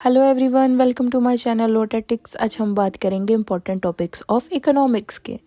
Hello everyone, welcome to my channel Lotetics. आज हम बात करेंगे इंपॉर्टेंट टॉपिक्स ऑफ इकोनॉमिक्स के।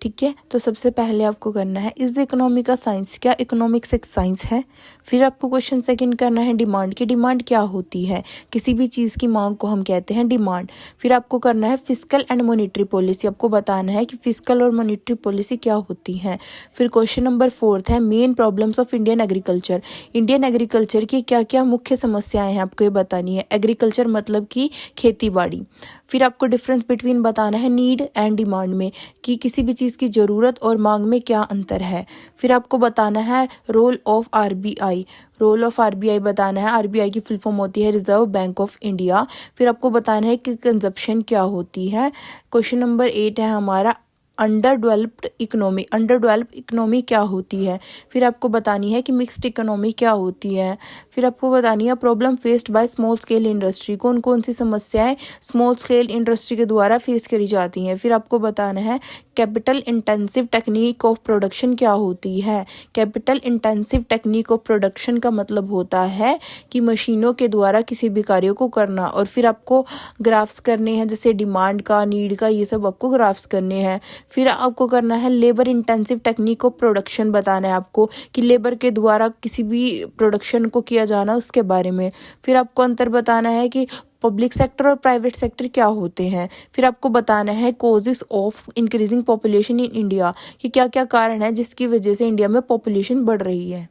ठीक है, तो सबसे पहले आपको करना है इज द इकोनॉमी का साइंस, क्या इकोनॉमिक्स एक साइंस है। फिर आपको क्वेश्चन सेकंड करना है डिमांड की, डिमांड क्या होती है। किसी भी चीज़ की मांग को हम कहते हैं डिमांड। फिर आपको करना है फिस्कल एंड मॉनेटरी पॉलिसी, आपको बताना है कि फिस्कल और मॉनेटरी पॉलिसी क्या होती है। फिर क्वेश्चन नंबर 4 है main problems of Indian agriculture, Indian agriculture की क्या क्या मुख्य समस्याएं हैं आपको ये बतानी है। एग्रीकल्चर मतलब कि खेती बाड़ी। फिर आपको डिफरेंस बिटवीन बताना है नीड एंड डिमांड में, कि किसी भी चीज़ की ज़रूरत और मांग में क्या अंतर है। फिर आपको बताना है role of RBI, role of RBI बताना है। आरबीआई की फुल फॉर्म होती है रिजर्व बैंक ऑफ इंडिया। फिर आपको बताना है कि कंजप्शन क्या होती है। क्वेश्चन नंबर 8 है हमारा under developed economy, under developed economy क्या होती है। फिर आपको बतानी है कि मिक्स्ड इकोनॉमी क्या होती है। फिर आपको बतानी है problem faced by small scale industry, कौन कौन सी समस्याएं स्मॉल स्केल इंडस्ट्री के द्वारा फेस करी जाती हैं। फिर आपको बताना है capital intensive technique of production क्या होती है। Capital intensive technique of production का मतलब होता है कि मशीनों के द्वारा किसी भी कार्य को करना। और फिर आपको ग्राफ्स करने हैं, जैसे डिमांड का, नीड का, ये सब आपको ग्राफ्स करने हैं। फिर आपको करना है labour intensive technique of production, बताना है आपको कि लेबर के द्वारा किसी भी प्रोडक्शन को किया जाना उसके बारे में। फिर आपको अंतर बताना है कि पब्लिक सेक्टर और प्राइवेट सेक्टर क्या होते हैं। फिर आपको बताना है causes of increasing population in India, कि क्या क्या कारण है जिसकी वजह से इंडिया में पॉपुलेशन बढ़ रही है।